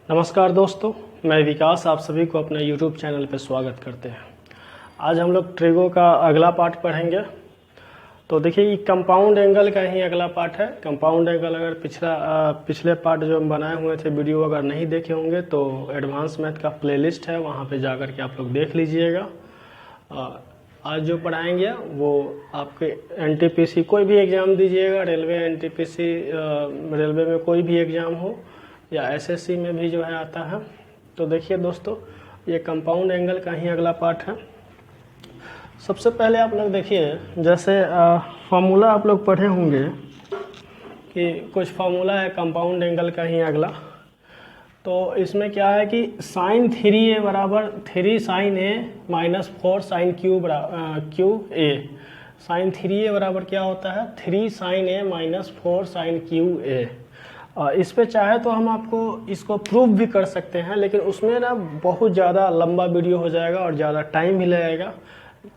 नमस्कार दोस्तों, मैं विकास आप सभी को अपने YouTube चैनल पर स्वागत करते हैं। आज हम लोग ट्रिगो का अगला पार्ट पढ़ेंगे। तो देखिए, ये कंपाउंड एंगल का ही अगला पार्ट है। कंपाउंड एंगल अगर पिछले पार्ट जो हम बनाए हुए थे वीडियो अगर नहीं देखे होंगे तो एडवांस मैथ का प्लेलिस्ट है, वहाँ पे जाकर के आप लोग देख लीजिएगा। आज जो पढ़ाएंगे वो आपके NTPC कोई भी एग्ज़ाम दीजिएगा, रेलवे NTPC रेलवे में कोई भी एग्ज़ाम हो या SSC में भी जो है आता है। तो देखिए दोस्तों, ये कंपाउंड एंगल का ही अगला पार्ट है। सबसे पहले आप लोग देखिए, जैसे फार्मूला आप लोग पढ़े होंगे कि कुछ फार्मूला है कंपाउंड एंगल का ही अगला। तो इसमें क्या है कि sin 3a बराबर 3 sin a minus 4 sin Q A. sin 3a बराबर क्या होता है? 3 sin a minus 4 sin Q A. इस पे चाहे तो हम आपको इसको प्रूव भी कर सकते हैं, लेकिन उसमें ना बहुत ज़्यादा लंबा वीडियो हो जाएगा और ज़्यादा टाइम भी लगेगा।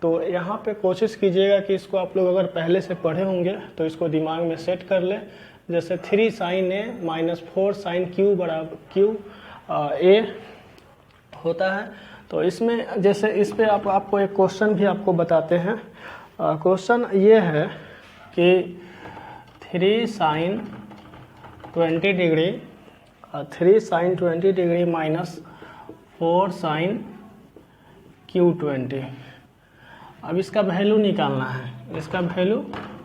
तो यहाँ पे कोशिश कीजिएगा कि इसको आप लोग अगर पहले से पढ़े होंगे तो इसको दिमाग में सेट कर ले। जैसे 3 sin a minus 4 sin Q बराबर क्यू ए होता है। तो इसमें जैसे इस पे आपको एक क्वेश्चन भी आपको बताते हैं। क्वेश्चन ये है कि 3 sin 20 degree 3 sin 20 degree minus 4 sin Q 20। अब इसका वैल्यू निकालना है। इसका वैल्यू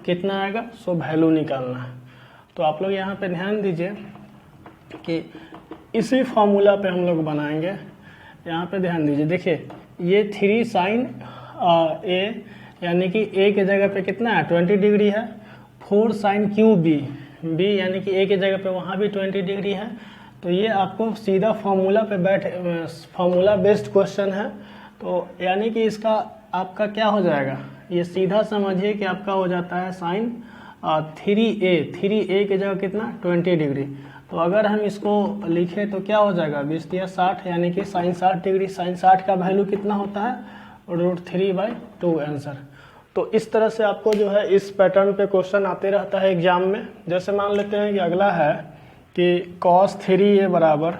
कितना आएगा? सो वैल्यू निकालना है। तो आप लोग यहाँ पे ध्यान दीजिए कि इसी फॉर्मूला पे हम लोग बनाएंगे। यहाँ पे ध्यान दीजिए, देखिए ये 3 sin a यानी कि a के जगह पे कितना है? 20 डिग्री है। 4 sin क्यू b यानी कि a के जगह पे वहाँ भी 20 डिग्री है। तो ये आपको सीधा फॉर्मूला पे फॉर्मूला बेस्ड क्वेश्चन है। तो यानी कि इसका आपका क्या हो जाएगा? ये सीधा समझिए कि आपका हो जाता है sin 3a के जगह कितना? 20 डिग्री। तो अगर हम इसको लिखें तो क्या हो जाएगा? 20 या 60 यानी कि sin 60 डिग्री। sin 60 का वैल्यू कितना होता है? √3/2 आंसर। तो इस तरह से आपको जो है इस पैटर्न पे क्वेश्चन आते रहता है एग्जाम में। जैसे मान लेते हैं कि अगला है कि cos 3a बराबर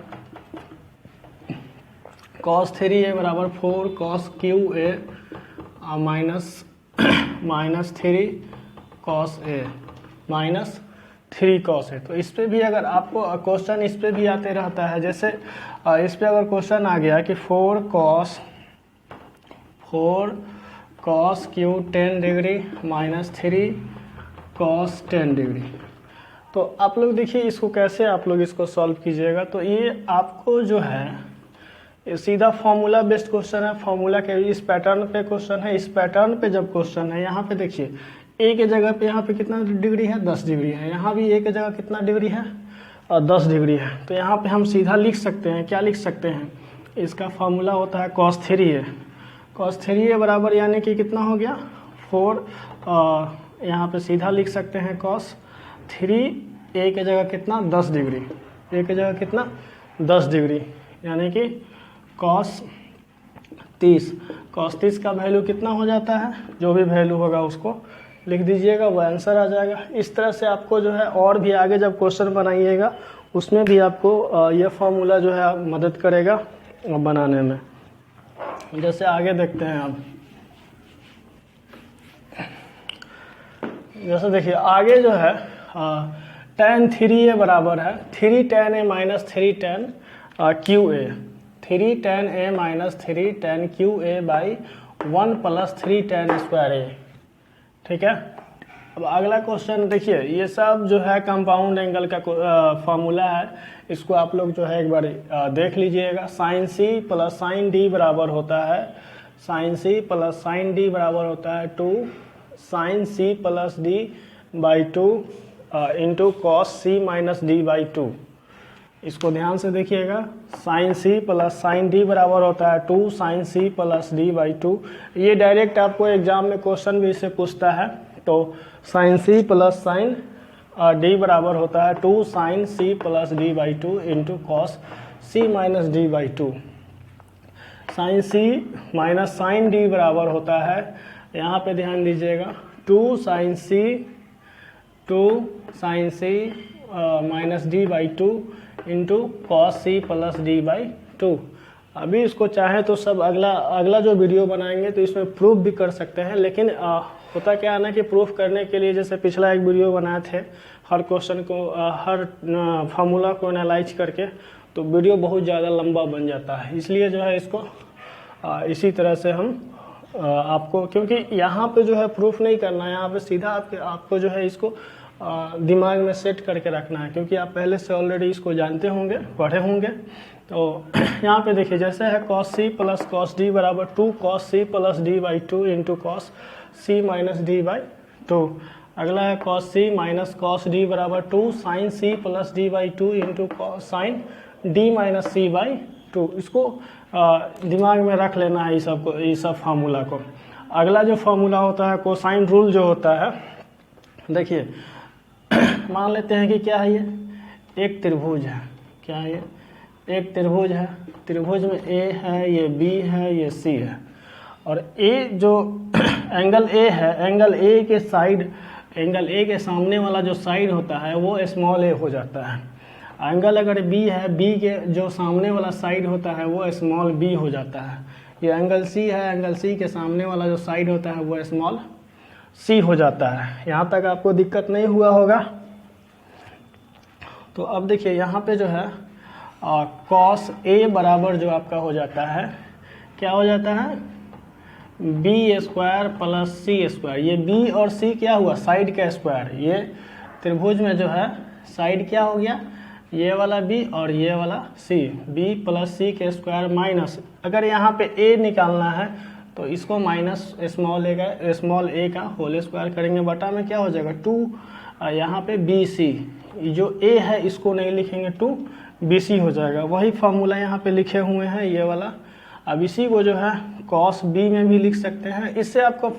4 cos Q A minus 3 cos a minus 3 cos a। तो इस पे भी अगर आपको क्वेश्चन इस पे भी आते रहता है। जैसे इस पे अगर क्वेश्चन आ गया कि 4 cos Q 10 degree minus 3 cos 10 degree. तो आप लोग देखिए इसको कैसे आप लोग इसको सॉल्व कीजिएगा। तो ये आपको जो है ये सीधा फॉर्मूला बेस्ड क्वेश्चन है। फॉर्मूला के इस पैटर्न पे क्वेश्चन है। इस पैटर्न पे जब क्वेश्चन है, यहाँ पे देखिए a के जगह पे यहाँ पे कितना डिग्री है? 10 डिग्री है। यहाँ भी a के जगह कितना डिग्री है? 10 डिग्री है। तो यहाँ पे हम सीधा लिख सकते हैं। क्या लिख सकते हैं? इसका फॉर्मूला होता है cos 3a। cos 3a बराबर यानी कि कितना हो गया? 4। यहाँ पे सीधा लिख सकते हैं cos 3a के जगह कितना? 10 डिग्री। a के जगह कितना? 10 डिग्री यानी कि cos 30 का वैल्यू कितना हो जाता है? जो भी वैल्यू होगा उसको लिख दीजिएगा, वो आंसर आ जाएगा। इस तरह से आपको जो है और भी आगे जब क्वेश्चन बनाइएगा उसमें भी आपको यह फॉर्मूला जो है मदद करेगा बनाने में। जैसे आगे देखते हैं अब। जैसे देखिए आगे जो है tan 3a बराबर है 3 tan a minus 3 tan cube a. 3 tan a minus 3 tan cube a by 1 plus 3 tan square a. ठीक है। अब अगला क्वेश्चन देखिए, ये सब जो है कंपाउंड एंगल का फॉर्मूला है। इसको आप लोग जो है एक बार देख लीजिएगा। sin c plus sin d बराबर होता है sin c plus sin d बराबर होता है 2 sin c plus d by 2 into cos c minus d by 2। इसको ध्यान से देखिएगा। sin c plus sin d बराबर होता है 2 sin c plus d by 2। ये डायरेक्ट आपको एग्जाम में क्वेश्चन भी इससे पूछता है। तो sin c plus sin d बराबर होता है 2 sin c plus d by 2 into cos c minus d by 2। sin c minus sin d बराबर होता है, यहाँ पे ध्यान दीजिएगा, 2 sin c minus D by two into cos C plus D by two. अभी इसको चाहे तो सब अगला जो वीडियो बनाएंगे तो इसमें प्रूफ भी कर सकते हैं, लेकिन होता क्या है ना कि प्रूफ करने के लिए जैसे पिछला एक वीडियो बनाए थे हर क्वेश्चन को हर फार्मूला को एनालाइज करके, तो वीडियो बहुत ज़्यादा लंबा बन जाता है। इसलिए जो है इसको इसी तरह से हम आपको, क्योंकि यहाँ पे जो है प्रूफ नहीं करना है, यहाँ पे सीधा आपको जो है इसको दिमाग में सेट करके रखना है, क्योंकि आप पहले से ऑलरेडी इसको जानते होंगे, पढ़े होंगे। तो यहाँ पे देखिए जैसे है cos c plus cos D बराबर 2 cos c plus D by two into cos C minus D by two. अगला है cos c minus cos D बराबर 2 sine c plus D by two into sine D minus C by two. इसको दिमाग में रख लेना है ये सब फार्मूला को। अगला जो फार्मूला होता है कोसाइन रूल जो होता है, देखिए मान लेते हैं कि क्या है ये एक त्रिभुज है, क्या है ये एक त्रिभुज है, त्रिभुज में ए है, ये बी है, ये सी है, और ए जो एंगल ए है, एंगल ए के साइड, एंगल ए के सामने वाला जो साइड होता है वो स्मॉल ए हो जाता है। एंगल अगर बी है, बी के जो सामने वाला साइड होता है वो स्मॉल बी हो जाता है। ये एंगल सी है, एंगल सी के सामने वाला जो साइड होता है वो स्मॉल सी हो जाता है। यहाँ तक आपको दिक्कत नहीं हुआ होगा। तो अब देखिए यहाँ पे जो है कॉस ए बराबर जो आपका हो जाता है, क्या हो जाता है, B square plus c square. ये बी और सी क्या हुआ, साइड का स्क्वायर। ये त्रिभुज में जो है साइड क्या हो गया, ये वाला बी और ये वाला सी, बी प्लस सी के स्क्वायर माइनस, अगर यहाँ पे ए निकालना है तो इसको माइनस स्मॉल ए का होल स्क्वायर करेंगे, बटा में क्या हो जाएगा 2, यहाँ पे बी सी, जो ए है इसको नहीं लिखेंगे 2 बी सी हो जाएगा। वही फार्मूला यहाँ पे लिखे हुए हैं ये वाला। अब इसी को जो है कॉस बी में भी लिख सकते हैं। इससे आपको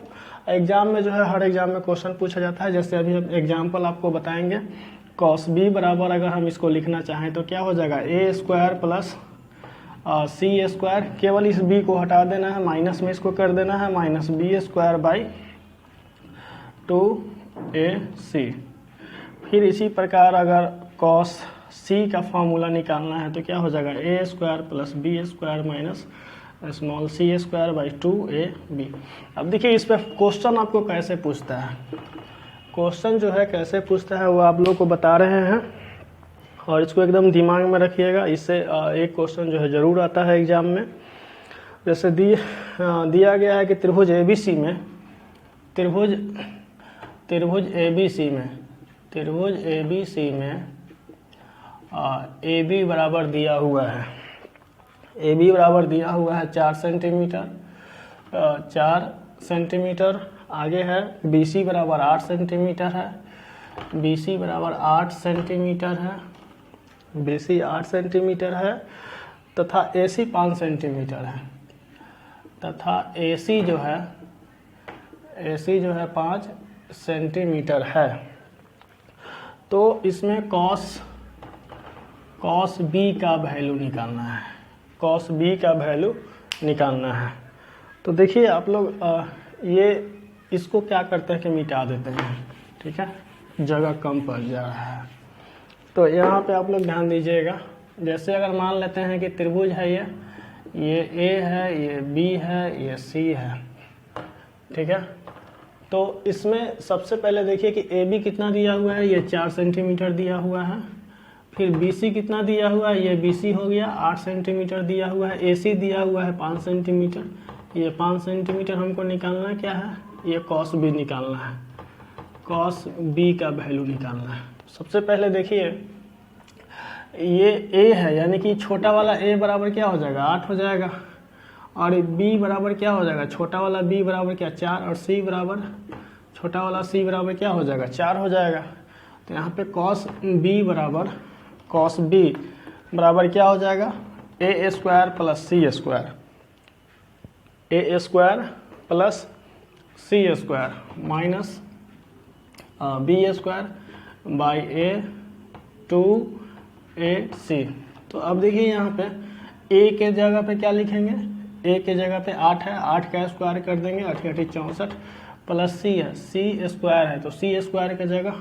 एग्जाम में जो है हर एग्जाम में क्वेश्चन पूछा जाता है। जैसे अभी हम एग्जाम्पल आपको बताएंगे, कॉस बी बराबर अगर हम इसको लिखना चाहें तो क्या हो जाएगा, a square plus c square, केवल इस बी को हटा देना है, माइनस में इसको कर देना है, minus b square by 2ac। फिर इसी प्रकार अगर कॉस सी का फॉर्मूला निकालना है तो क्या हो जाएगा, a square plus b square minus small c square by 2ab। अब देखिए इस पर क्वेश्चन आपको कैसे पूछता है, क्वेश्चन जो है कैसे पूछता है वो आप लोग को बता रहे हैं, और इसको एकदम दिमाग में रखिएगा। इससे एक क्वेश्चन जो है ज़रूर आता है एग्जाम में। जैसे दिया गया है कि त्रिभुज ABC में, त्रिभुज ABC में AB बराबर दिया हुआ है, AB बराबर दिया हुआ है 4 सेंटीमीटर, 4 सेंटीमीटर। आगे है BC बराबर 8 सेंटीमीटर है, BC बराबर 8 सेंटीमीटर है, BC 8 सेंटीमीटर है, तथा AC 5 सेंटीमीटर है, तथा AC जो है 5 सेंटीमीटर है। तो इसमें कॉस B का वैल्यू निकालना है, कॉस B का वैल्यू निकालना है। तो देखिए आप लोग ये इसको क्या करते हैं कि मिटा देते हैं, ठीक है, जगह कम पड़ जा रहा है। तो यहाँ पे आप लोग ध्यान दीजिएगा। जैसे अगर मान लेते हैं कि त्रिभुज है ये ए है, ये बी है, ये सी है, ठीक है। तो इसमें सबसे पहले देखिए कि ए बी कितना दिया हुआ है, ये 4 सेंटीमीटर दिया हुआ है। फिर बी सी कितना दिया हुआ है, ये बी सी हो गया 8 सेंटीमीटर दिया हुआ है। ए सी दिया हुआ है 5 सेंटीमीटर, ये 5 सेंटीमीटर हमको निकालना क्या है, ये कॉस बी निकालना है, कॉस बी का वैल्यू निकालना है। सबसे पहले देखिए ये ए है, यानी कि छोटा वाला ए बराबर क्या हो जाएगा 8 हो जाएगा, और बी बराबर क्या हो जाएगा, छोटा वाला बी बराबर क्या 4, और सी बराबर छोटा वाला सी बराबर क्या हो जाएगा 4 हो जाएगा। तो यहाँ पे कॉस बी बराबर क्या हो जाएगा, a square plus c square, a square plus c square minus b square by A2AC। तो अब देखिए यहाँ पे ए के जगह पे क्या लिखेंगे, ए के जगह पे 8 है, 8 का स्क्वायर कर देंगे, 8 64 प्लस सी है, सी स्क्वायर है तो सी स्क्वायर के जगह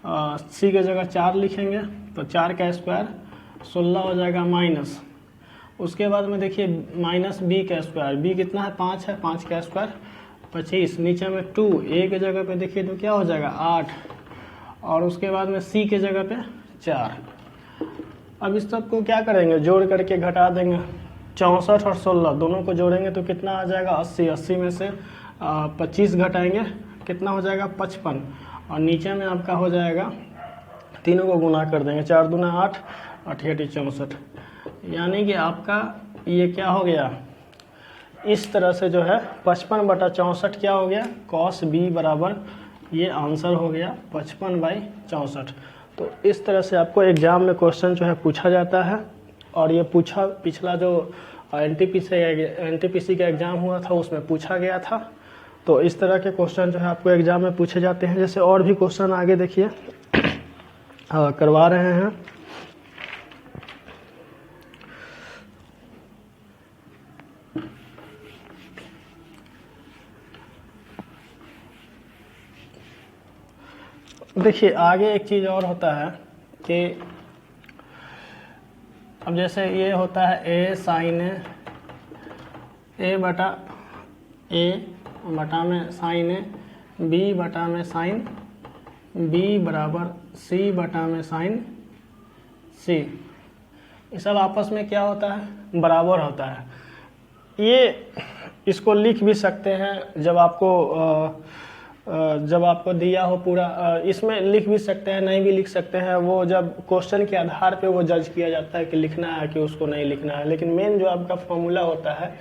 सी की जगह 4 लिखेंगे तो 4 का स्क्वायर 16 हो जाएगा माइनस। उसके बाद में देखिए माइनस बी का स्क्वायर, बी कितना है 5 है, 5 का स्क्वायर 25, नीचे में 2, ए के जगह पे देखिए तो क्या हो जाएगा 8, और उसके बाद में सी के जगह पे 4। अब इस सब को क्या करेंगे, जोड़ करके घटा देंगे। 64 और 16 दोनों को जोड़ेंगे तो कितना आ जाएगा 80, 80 में से 25 घटाएंगे कितना हो जाएगा 55, और नीचे में आपका हो जाएगा, तीनों को गुना कर देंगे, 4 दूना 8, 8 64, यानी कि आपका ये क्या हो गया, इस तरह से जो है 55/64 क्या हो गया, cos b बराबर ये आंसर हो गया 55/64। तो इस तरह से आपको एग्जाम में क्वेश्चन जो है पूछा जाता है, और ये पूछा पिछला जो एनटीपीसी का एग्ज़ाम हुआ था उसमें पूछा गया था। तो इस तरह के क्वेश्चन जो है आपको एग्जाम में पूछे जाते हैं। जैसे और भी क्वेश्चन आगे देखिए करवा रहे हैं। देखिए आगे एक चीज़ और होता है कि अब जैसे ये होता है ए साइन ए बटा में साइन ए, बी बटा में साइन बी बराबर सी बटा में साइन सी। ये सब आपस में क्या होता है, बराबर होता है। ये इसको लिख भी सकते हैं जब आपको दिया हो पूरा, इसमें लिख भी सकते हैं, नहीं भी लिख सकते हैं। वो जब क्वेश्चन के आधार पे वो जज किया जाता है कि लिखना है कि उसको नहीं लिखना है। लेकिन मेन जो आपका फॉर्मूला होता है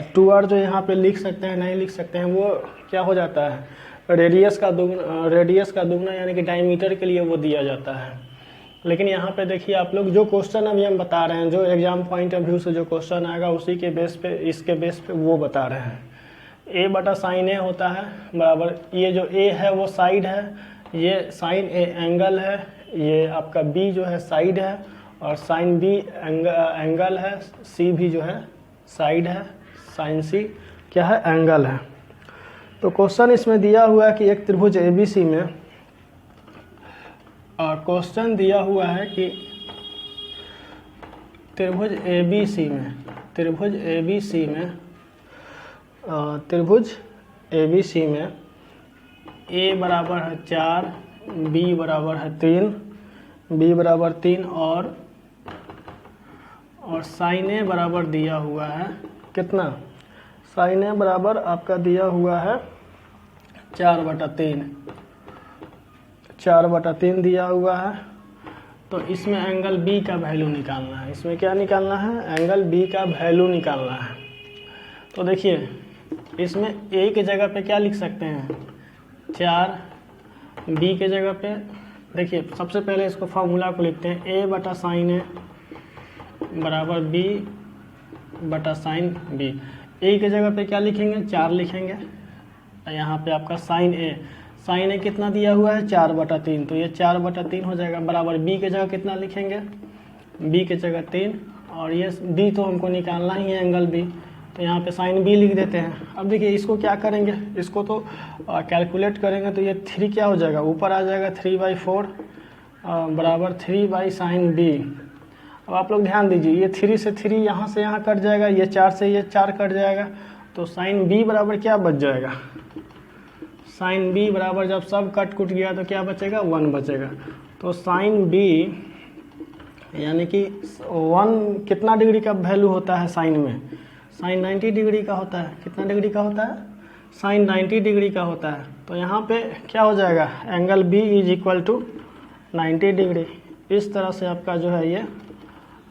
2r जो यहाँ पे लिख सकते हैं नहीं लिख सकते हैं, वो क्या हो जाता है, रेडियस का दुगना यानी कि डायमीटर के लिए वो दिया जाता है। लेकिन यहाँ पे देखिए आप लोग जो क्वेश्चन अभी हम बता रहे हैं, जो एग्जाम पॉइंट ऑफ व्यू से जो क्वेश्चन आएगा उसी के बेस पे, इसके बेस पे वो बता रहे हैं। ए बटा साइन ए होता है बराबर, ये जो ए है वो साइड है, ये साइन ए एंगल है, ये आपका बी जो है साइड है, और साइन बी एंगल है, सी भी जो है साइड है, साइन सी क्या है एंगल है। तो क्वेश्चन इसमें दिया हुआ है कि एक त्रिभुज एबीसी में, और क्वेश्चन दिया हुआ है कि त्रिभुज एबीसी में ए बराबर है 4, बी बराबर है 3, और साइन ए बराबर दिया हुआ है कितना, साइन ए बराबर आपका दिया हुआ है 4/3 दिया हुआ है। तो इसमें एंगल बी का वैल्यू निकालना है। इसमें क्या निकालना है, एंगल बी का वैल्यू निकालना है। तो देखिए इसमें ए के जगह पे क्या लिख सकते हैं 4, बी के जगह पे देखिए सबसे पहले इसको फार्मूला को लिखते हैं, ए बटा साइन ए बराबर बी बटा साइन बी। ए के जगह पे क्या लिखेंगे 4 लिखेंगे, यहाँ पे आपका साइन ए कितना दिया हुआ है 4/3, तो ये 4/3 हो जाएगा बराबर बी के जगह कितना लिखेंगे, बी के जगह 3, और ये बी तो हमको निकालना ही है एंगल बी, तो यहाँ पे साइन बी लिख देते हैं। अब देखिए इसको क्या करेंगे, इसको तो कैलकुलेट करेंगे तो ये 3 क्या हो जाएगा, ऊपर आ जाएगा 3/4 बराबर 3/sin बी। अब आप लोग ध्यान दीजिए, ये 3 से 3 यहाँ से यहाँ कट जाएगा, ये 4 से ये 4 कट जाएगा, तो साइन बी बराबर क्या बच जाएगा, साइन बी बराबर जब सब कट कुट गया तो क्या बचेगा 1 बचेगा। तो साइन बी यानी कि 1 कितना डिग्री का वैल्यू होता है साइन में, साइन 90 डिग्री का होता है। कितना डिग्री का होता है, साइन 90 डिग्री का होता है। तो यहाँ पे क्या हो जाएगा, angle B is equal to 90 degree. इस तरह से आपका जो है ये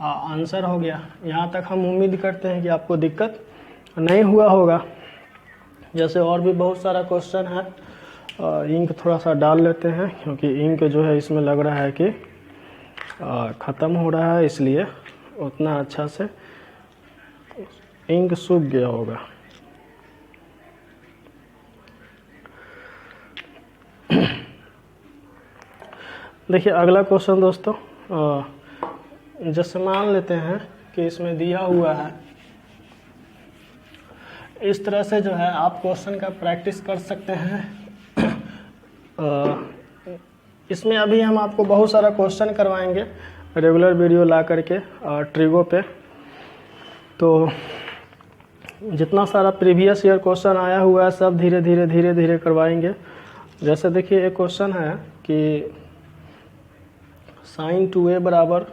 आंसर हो गया। यहाँ तक हम उम्मीद करते हैं कि आपको दिक्कत नहीं हुआ होगा। जैसे और भी बहुत सारा क्वेश्चन है, इंक थोड़ा सा डाल लेते हैं क्योंकि इंक जो है इसमें लग रहा है कि ख़त्म हो रहा है, इसलिए उतना अच्छा से इंक सूख गया होगा। देखिए अगला क्वेश्चन दोस्तों, जैसे मान लेते हैं कि इसमें दिया हुआ है, इस तरह से जो है आप क्वेश्चन का प्रैक्टिस कर सकते हैं। इसमें अभी हम आपको बहुत सारा क्वेश्चन करवाएंगे रेगुलर वीडियो ला करके ट्रिगो पे। तो जितना सारा प्रीवियस ईयर क्वेश्चन आया हुआ है सब धीरे धीरे करवाएंगे। जैसे देखिए एक क्वेश्चन है कि sin 2a बराबर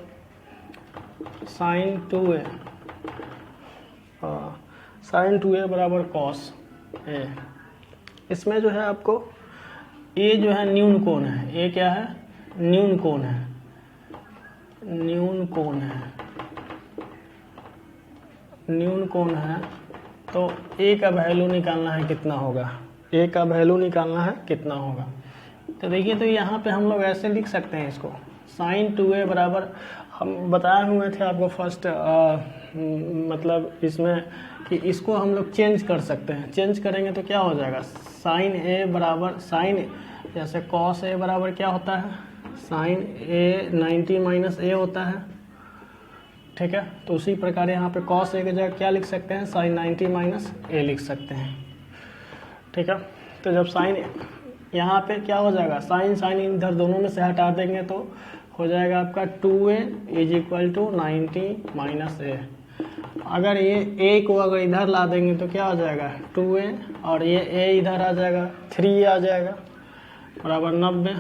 sin 2a बराबर cos a। इसमें जो है आपको a जो है न्यून कोण है, a क्या है, न्यून कोण है, न्यून कोण है। तो a का वैल्यू निकालना है कितना होगा, a का वैल्यू निकालना है कितना होगा। तो देखिए तो यहाँ पे हम लोग ऐसे लिख सकते हैं इसको, sin 2a बराबर, हम बताए हुए थे आपको फर्स्ट मतलब इसमें कि इसको हम लोग चेंज कर सकते हैं। चेंज करेंगे तो क्या हो जाएगा, sin a बराबर sin, जैसे cos a बराबर क्या होता है, sin a 90 माइनस a होता है, ठीक है। तो उसी प्रकार यहाँ पे cos a की जगह क्या लिख सकते हैं, sin 90 माइनस a लिख सकते हैं, ठीक है। तो जब sin यहाँ पे क्या हो जाएगा, sin इधर दोनों में से हटा देंगे तो हो जाएगा आपका 2a is equal to 90 minus a। अगर ये a को अगर इधर ला देंगे तो क्या हो जाएगा 2a, और ये a इधर आ जाएगा 3 आ जाएगा बराबर 90।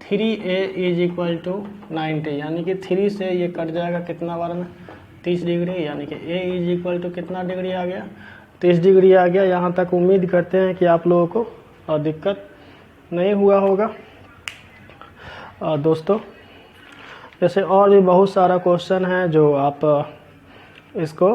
3a इज इक्वल टू 90, यानी कि 3 से ये कट जाएगा कितना बार में, 30 डिग्री, यानी कि a इज इक्वल टू कितना डिग्री आ गया, 30 डिग्री आ गया। यहाँ तक उम्मीद करते हैं कि आप लोगों को दिक्कत नहीं हुआ होगा। दोस्तों जैसे और भी बहुत सारा क्वेश्चन है जो आप इसको